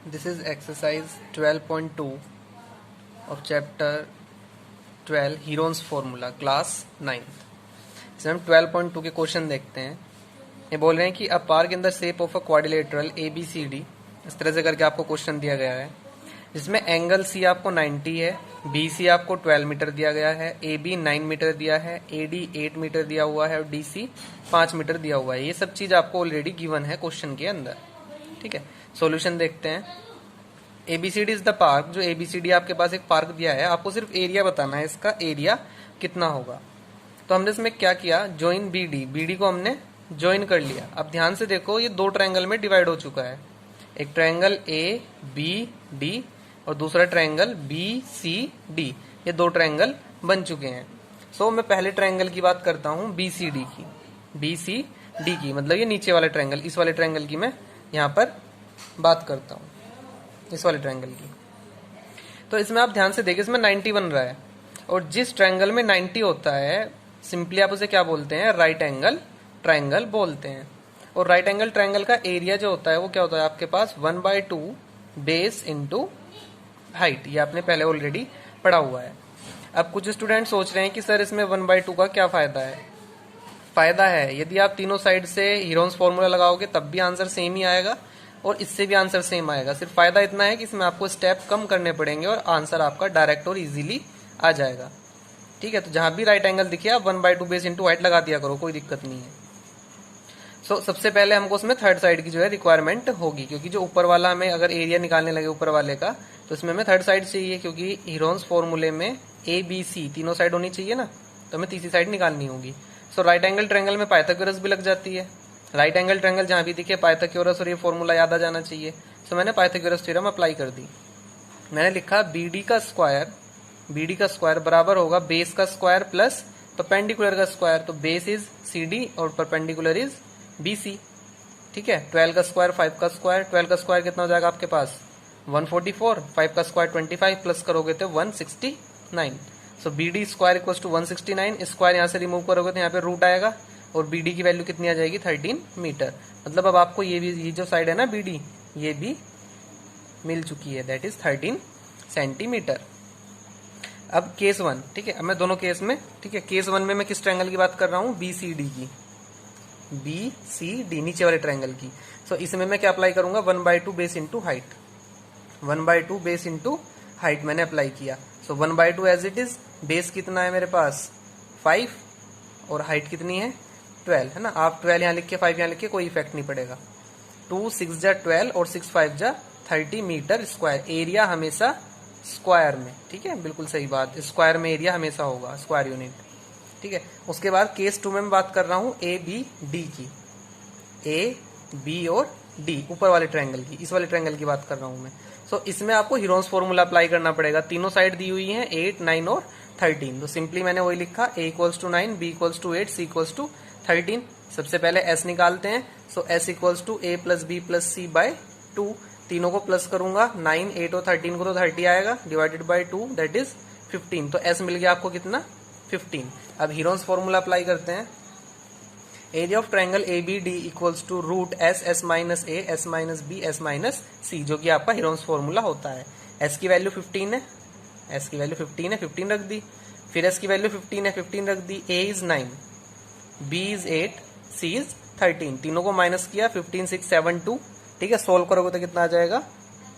This is exercise 12.2 of chapter 12 Heron's formula class 9th। इसमें हम 12.2 के क्वेश्चन देखते हैं। ये बोल रहे हैं कि a park in the shape of a quadrilateral ABCD, इस तरह से करके आपको क्वेश्चन दिया गया है, जिसमें एंगल C आपको 90 है, BC आपको 12 मीटर दिया गया है, AB 9 मीटर दिया है, AD 8 मीटर दिया हुआ है और DC 5 मीटर दिया हुआ है। ये सब चीज आपको ऑलरेडी गिवन है क्वेश्चन के अंदर। ठीक है, सॉल्यूशन देखते हैं। ABCD इज द पार्क, जो ABCD आपके पास एक पार्क दिया है, आपको सिर्फ एरिया बताना है, इसका एरिया कितना होगा। तो हमने इसमें क्या किया, ज्वाइन BD को हमने ज्वाइन कर लिया। अब ध्यान से देखो, ये दो ट्रायंगल में डिवाइड हो चुका है, एक ट्रायंगल ABD और दूसरा ट्रायंगल BCD। ये दो ट्रायंगल बन चुके हैं। सो मैं पहले ट्रायंगल की बात करता हूँ, BCD की, मतलब ये नीचे वाला ट्रायंगल, इस वाले ट्रायंगल की मैं यहाँ पर बात करता हूँ, इस वाले ट्रायंगल की। तो इसमें आप ध्यान से देखिए, इसमें 90 बन रहा है, और जिस ट्रायंगल में 90 होता है सिंपली आप उसे क्या बोलते हैं, राइट एंगल ट्रायंगल बोलते हैं। और राइट एंगल ट्रायंगल का एरिया जो होता है वो क्या होता है आपके पास, 1/2 बेस इंटू हाइट। ये आपने पहले ऑलरेडी पढ़ा हुआ है। अब कुछ स्टूडेंट सोच रहे हैं कि सर इसमें 1/2 का क्या फायदा है। फायदा है, यदि आप तीनों साइड से हीरोन्स फॉर्मूला लगाओगे तब भी आंसर सेम ही आएगा और इससे भी आंसर सेम आएगा। सिर्फ फायदा इतना है कि इसमें आपको स्टेप कम करने पड़ेंगे और आंसर आपका डायरेक्ट और इजीली आ जाएगा। ठीक है, तो जहां भी राइट एंगल दिखे आप 1/2 बेस इंटू हाइट लगा दिया करो, कोई दिक्कत नहीं है। सबसे पहले हमको उसमें थर्ड साइड की जो है रिक्वायरमेंट होगी, क्योंकि जो ऊपर वाला हमें अगर एरिया निकालने लगे ऊपर वाले का, तो इसमें हमें थर्ड साइड चाहिए, क्योंकि हीरोन्स फॉर्मूले में ABC तीनों साइड होनी चाहिए ना, तो हमें तीसरी साइड निकालनी होगी। सो राइट एंगल ट्रायंगल में पाइथागोरस भी लग जाती है। राइट एंगल ट्रायंगल जहां भी दिखे पाइथागोरस और ये फॉर्मूला याद आ जाना चाहिए। सो मैंने पाइथागोरस थ्योरम अप्लाई कर दी। मैंने लिखा BD का स्क्वायर बराबर होगा बेस का स्क्वायर प्लस परपेंडिकुलर का स्क्वायर। तो बेस इज CD और परपेंडिकुलर इज BC। ठीक है, 12 का स्क्वायर 5 का स्क्वायर, 12 का स्क्वायर कितना हो जाएगा आपके पास 144, 5 का स्क्वायर 25 प्लस करोगे तो 169। So BD square equal to 169। Square यहाँ से रिमूव करोगे तो यहाँ पे रूट आएगा और BD की वैल्यू कितनी आ जाएगी 13 मीटर। मतलब अब आपको ये जो साइड है ना BD, ये भी मिल चुकी है, दैट इज 13 सेंटीमीटर। अब केस 1, ठीक है, अब मैं दोनों केस में, ठीक है, केस 1 में मैं किस ट्रायंगल की बात कर रहा हूँ, BCD की, BCD नीचे वाले ट्रायंगल की। सो इसमें मैं क्या अप्लाई करूंगा, 1/2 base into height, 1/2 base into height मैंने अप्लाई किया। सो 1/2 एज इट इज, बेस कितना है मेरे पास 5 और हाइट कितनी है 12 है ना। आप 12 यहाँ लिख के 5 यहाँ लिख के कोई इफेक्ट नहीं पड़ेगा। 2 6 जा 12 और 6 5 जा 30 मीटर स्क्वायर। एरिया हमेशा स्क्वायर में, ठीक है, बिल्कुल सही बात, स्क्वायर में एरिया हमेशा होगा, स्क्वायर यूनिट। ठीक है, उसके बाद केस 2 में मैं बात कर रहा हूँ ABD की, AB और D ऊपर वाले ट्रायंगल की, इस वाले ट्रायंगल की बात कर रहा हूँ मैं। सो इसमें आपको हीरोन्स फॉर्मूला अप्लाई करना पड़ेगा। तीनों साइड दी हुई है 8 9 और 13। तो सिंपली मैंने वही लिखा, A equals to 9, B equals to 8, C equals to 13। सबसे पहले S निकालते हैं। So S equals to A plus B plus C by 2। तीनों को प्लस करूंगा, 9 8 और 13 को तो 30 आएगा, डिवाइडेड बाय 2 दैट इज 15। तो S मिल गया आपको कितना 15। अब हीरोन्स फॉर्मूला अप्लाई करते हैं। Area of triangle ABD equals to root S minus A, S minus B, S minus C, जो कि आपका हीरोन्स फॉर्मूला होता है। S की वैल्यू 15 है, S की वैल्यू 15 है, 15 रख दी। फिर S की वैल्यू 15 है, 15 रख दी। A is 9, B is 8, C is 13। तीनों को माइनस किया, 15 6 7 2। ठीक है, सोल्व करोगे तो कितना आ जाएगा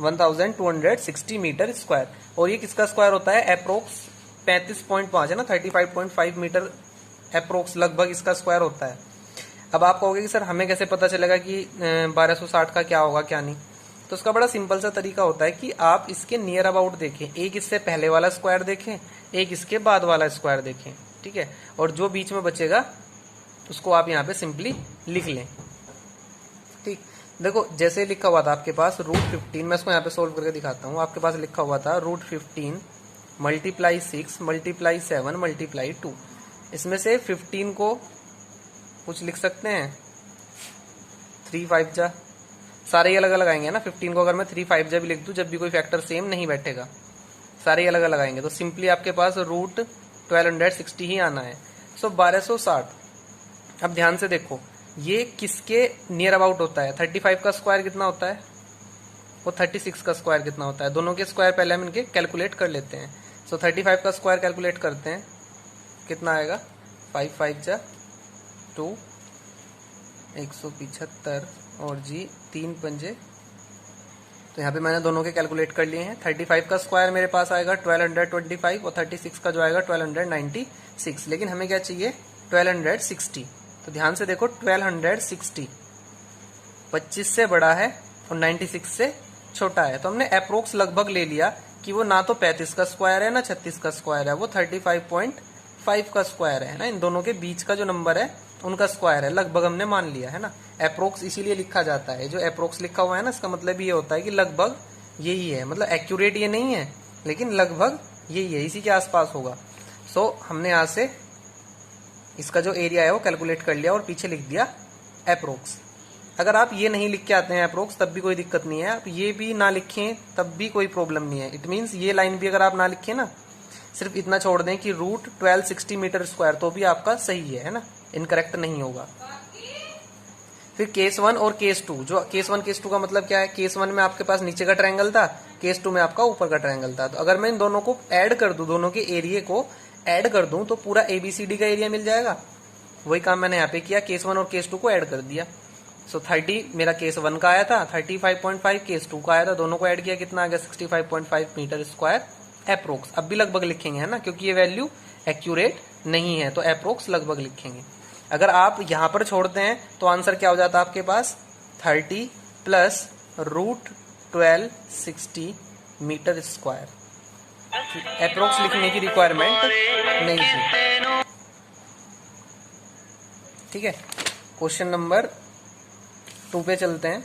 1260 मीटर स्क्वायर। और ये किसका स्क्वायर होता है, अप्रोक्स 35.5 है ना, 35.5 मीटर अप्रोक्स लगभग इसका स्क्वायर होता है। अब आप कहोगे कि सर हमें कैसे पता चलेगा कि 1260 का क्या होगा क्या नहीं। तो उसका बड़ा सिंपल सा तरीका होता है कि आप इसके नियर अबाउट देखें, एक इससे पहले वाला स्क्वायर देखें, एक इसके बाद वाला स्क्वायर देखें। ठीक है, और जो बीच में बचेगा उसको आप यहाँ पे सिंपली लिख लें। ठीक, देखो जैसे लिखा हुआ था आपके पास √15, मैं इसको यहाँ पे सोल्व करके दिखाता हूँ। आपके पास लिखा हुआ था √15 मल्टीप्लाई 6 मल्टीप्लाई 7 मल्टीप्लाई 2। इसमें से 15 को कुछ लिख सकते हैं, 3 5 जा, सारे ही अलग अलग आएंगे ना। 15 को अगर मैं 3 5 जा भी लिख दूं, जब भी कोई फैक्टर सेम नहीं बैठेगा, सारे ही अलग अलग आएंगे, तो सिंपली आपके पास √1260 ही आना है। सो 1260। अब ध्यान से देखो, ये किसके नियर अबाउट होता है, 35 का स्क्वायर कितना होता है वो 36 का स्क्वायर कितना होता है। दोनों के स्क्वायर पहले हम इनके कैलकुलेट कर लेते हैं। सो 35 का स्क्वायर कैलकुलेट करते हैं, कितना आएगा 5 5 जा 2 175 और जी 3 पंजे। तो यहाँ पे मैंने दोनों के कैलकुलेट कर लिए हैं। 35 का स्क्वायर मेरे पास आएगा 1225 और 36 का जो आएगा 1296। लेकिन हमें क्या चाहिए 1260। तो ध्यान से देखो 1260 25 से बड़ा है और 96 से छोटा है। तो हमने अप्रोक्स लगभग ले लिया कि वो ना तो 35 का स्क्वायर है ना 36 का स्क्वायर है, वो 35.5 का स्क्वायर है ना। इन दोनों के बीच का जो नंबर है उनका स्क्वायर है, लगभग हमने मान लिया है ना। अप्रोक्स इसीलिए लिखा जाता है, जो अप्रोक्स लिखा हुआ है ना इसका मतलब ये होता है कि लगभग यही है, मतलब एक्यूरेट ये नहीं है लेकिन लगभग यही है, इसी के आसपास होगा। सो हमने यहाँ से इसका जो एरिया है वो कैलकुलेट कर लिया और पीछे लिख दिया अप्रोक्स। अगर आप ये नहीं लिख के आते हैं अप्रोक्स तब भी कोई दिक्कत नहीं है, आप ये भी ना लिखें तब भी कोई प्रॉब्लम नहीं है। इट मीन्स ये लाइन भी अगर आप ना लिखें ना, सिर्फ इतना छोड़ दें कि रूट 1260 मीटर स्क्वायर, तो भी आपका सही है ना, इनकरेक्ट नहीं होगा। फिर केस 1 और केस 2, जो केस 1 केस 2 का मतलब क्या है, केस 1 में आपके पास नीचे का ट्रायंगल था, केस 2 में आपका ऊपर का ट्रायंगल था। तो अगर मैं इन दोनों को ऐड कर दूं, दोनों के एरिया को ऐड कर दूं तो पूरा ABCD का एरिया मिल जाएगा। वही काम मैंने यहाँ पे किया, केस 1 और केस 2 को ऐड कर दिया। सो 30 मेरा केस 1 का आया था, 35.5 केस 2 का आया था, दोनों को ऐड किया कितना आ गया 65.5 मीटर स्क्वायर अप्रोक्स। अब भी लगभग लिखेंगे है ना, क्योंकि ये वैल्यू एक्यूरेट नहीं है तो अप्रोक्स लगभग लिखेंगे। अगर आप यहां पर छोड़ते हैं तो आंसर क्या हो जाता है आपके पास 30 plus root 1260 metre square. Approx लिखने की रिक्वायरमेंट नहीं थी। ठीक है, क्वेश्चन नंबर 2 पे चलते हैं।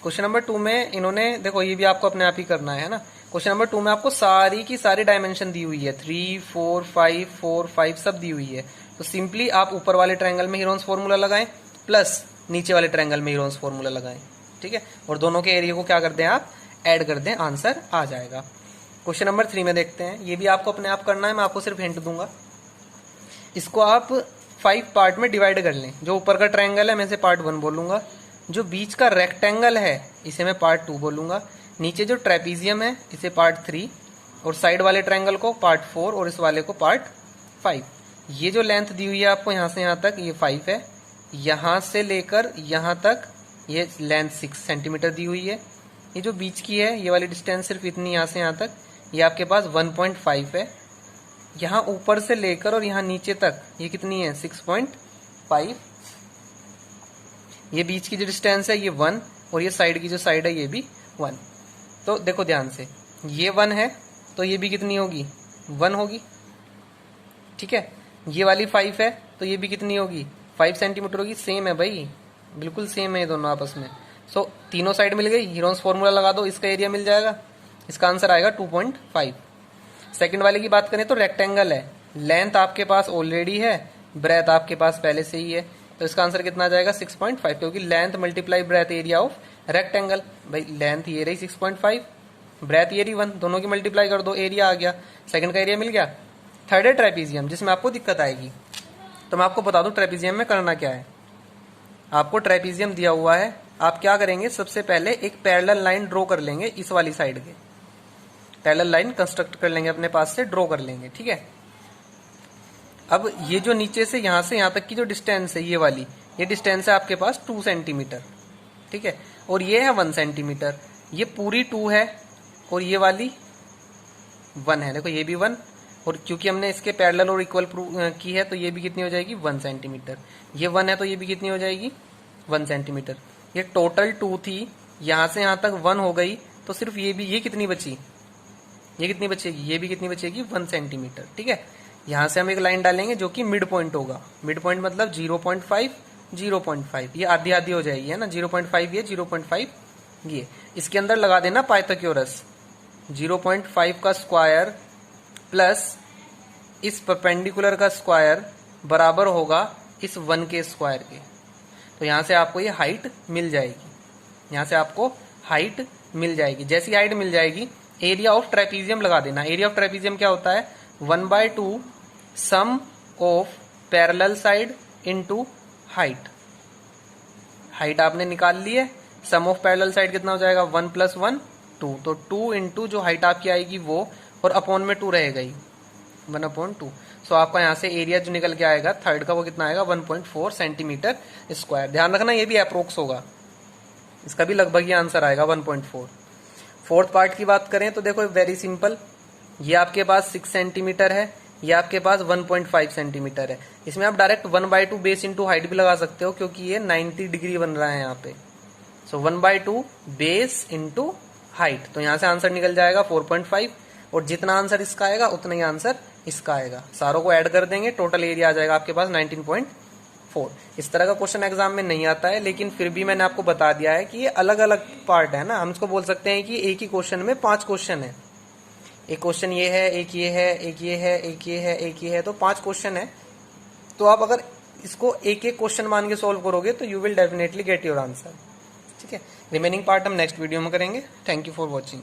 क्वेश्चन नंबर 2 में इन्होंने देखो, ये भी आपको अपने आप ही करना है ना। क्वेश्चन नंबर 2 में आपको सारी की सारी डायमेंशन दी हुई है, 3 4 5 4 5 सब दी हुई है। तो सिंपली आप ऊपर वाले ट्रायंगल में हीरोन्स फॉर्मूला लगाएं प्लस नीचे वाले ट्रायंगल में हीरोन्स फॉर्मूला लगाएं। ठीक है, और दोनों के एरिया को क्या कर दें आप ऐड कर दें, आंसर आ जाएगा। क्वेश्चन नंबर 3 में देखते हैं, ये भी आपको अपने आप करना है, मैं आपको सिर्फ हिंट दूंगा। इसको आप 5 पार्ट में डिवाइड कर लें। जो ऊपर का ट्रायंगल है मैं इसे पार्ट 1 बोलूंगा, जो बीच का रेक्टेंगल है इसे मैं पार्ट 2 बोलूंगा, नीचे जो ट्रेपीजियम है इसे पार्ट 3 और साइड वाले ट्रायंगल को पार्ट 4 और इस वाले को पार्ट 5। ये जो लेंथ दी हुई है आपको यहाँ से यहाँ तक ये 5 है, यहाँ से लेकर यहाँ तक ये लेंथ 6 सेंटीमीटर दी हुई है। ये जो बीच की है ये वाली डिस्टेंस सिर्फ इतनी, यहाँ से यहाँ तक ये आपके पास 1.5 है। यहाँ ऊपर से लेकर और यहाँ नीचे तक ये कितनी है 6.5। ये बीच की जो डिस्टेंस है ये 1 और ये साइड की जो साइड है ये भी 1। तो देखो ध्यान से, ये 1 है तो ये भी कितनी होगी 1 होगी। ठीक है, ये वाली 5 है तो ये भी कितनी होगी 5 सेंटीमीटर होगी। सेम है भाई, बिल्कुल सेम है ये दोनों आपस में। सो तीनों साइड मिल गई, हीरोन्स फॉर्मूला लगा दो, इसका एरिया मिल जाएगा, इसका आंसर आएगा 2.5। सेकंड वाले की बात करें तो रेक्टेंगल है, लेंथ आपके पास ऑलरेडी है, ब्रेथ आपके पास पहले से ही है, तो इसका आंसर कितना आ जाएगा 6.5, क्योंकि length multiply breath area of rectangle. भाई लेंथ ये रही 6.5, ब्रेथ ये रही 1, दोनों की मल्टीप्लाई कर दो, एरिया आ गया, सेकंड का एरिया मिल गया। थर्ड है ट्रेपीजियम, जिसमें आपको दिक्कत आएगी। तो मैं आपको बता दूं ट्रेपीजियम में करना क्या है। आपको ट्रेपीजियम दिया हुआ है, आप क्या करेंगे सबसे पहले एक पैरेलल लाइन ड्रॉ कर लेंगे, इस वाली साइड के पैरेलल लाइन कंस्ट्रक्ट कर लेंगे, अपने पास से ड्रॉ कर लेंगे। ठीक है, अब ये जो नीचे से यहां तक की जो डिस्टेंस है ये वाली, ये डिस्टेंस है आपके पास 2 सेंटीमीटर। ठीक है, और ये है 1 सेंटीमीटर, ये पूरी 2 है और ये वाली 1 है। देखो ये भी 1, और क्योंकि हमने इसके पैरेलल और इक्वल की है तो ये भी कितनी हो जाएगी 1 सेंटीमीटर। ये 1 है तो ये भी कितनी हो जाएगी 1 सेंटीमीटर। ये टोटल 2 थी, यहां से यहां तक 1 हो गई, तो सिर्फ ये भी, ये कितनी बची, ये कितनी बचेगी, ये भी कितनी बचेगी 1 सेंटीमीटर। ठीक है, यहां से हम एक लाइन डालेंगे जो कि मिड पॉइंट होगा। मिड पॉइंट मतलब 0.5 0.5, ये आधी आधी हो जाएगी है ना, 0.5 ये 0.5 ये। इसके अंदर लगा देना पाइथागोरस, 0.5 का स्क्वायर प्लस इस परपेंडिकुलर का स्क्वायर बराबर होगा इस 1 के स्क्वायर के। तो यहां से आपको ये हाइट मिल जाएगी, यहां से आपको हाइट मिल जाएगी। जैसी हाइट मिल जाएगी एरिया ऑफ ट्रेपीजियम लगा देना। एरिया ऑफ ट्रेपीजियम क्या होता है 1/2 sum of parallel side into height. Height आपने निकाल ली है, सम ऑफ पैरेलल साइड कितना हो जाएगा 1 + 1 2, तो 2 इंटू जो हाइट आपकी आएगी वो, और अपॉन में 2 रहेगा ही, 1/2। सो आपका यहाँ से एरिया जो निकल के आएगा थर्ड का वो कितना आएगा, 1.4 सेंटीमीटर स्क्वायर। ध्यान रखना ये भी अप्रोक्स होगा, इसका भी लगभग ही आंसर आएगा 1.4। फोर्थ पार्ट की बात करें तो देखो वेरी सिंपल, ये आपके पास 6 सेंटीमीटर है, ये आपके पास 1.5 सेंटीमीटर है। इसमें आप डायरेक्ट 1/2 बेस इंटू हाइट भी लगा सकते हो क्योंकि ये 90 डिग्री बन रहा है यहाँ पे। सो 1/2 बेस इंटू हाइट, तो यहाँ से आंसर निकल जाएगा 4.5, और जितना आंसर इसका आएगा उतना ही आंसर इसका आएगा। सारों को ऐड कर देंगे, टोटल एरिया आ जाएगा आपके पास 19.4। इस तरह का क्वेश्चन एग्जाम में नहीं आता है, लेकिन फिर भी मैंने आपको बता दिया है कि ये अलग अलग पार्ट है ना। हम इसको बोल सकते हैं कि एक ही क्वेश्चन में 5 क्वेश्चन है। एक क्वेश्चन ये है, एक ये है, एक ये है, एक ये है, एक ये है, तो 5 क्वेश्चन है। तो आप अगर इसको एक एक क्वेश्चन मान के सोल्व करोगे तो you will definitely get your answer. ठीक है, रिमेनिंग पार्ट हम नेक्स्ट वीडियो में करेंगे। Thank you for watching.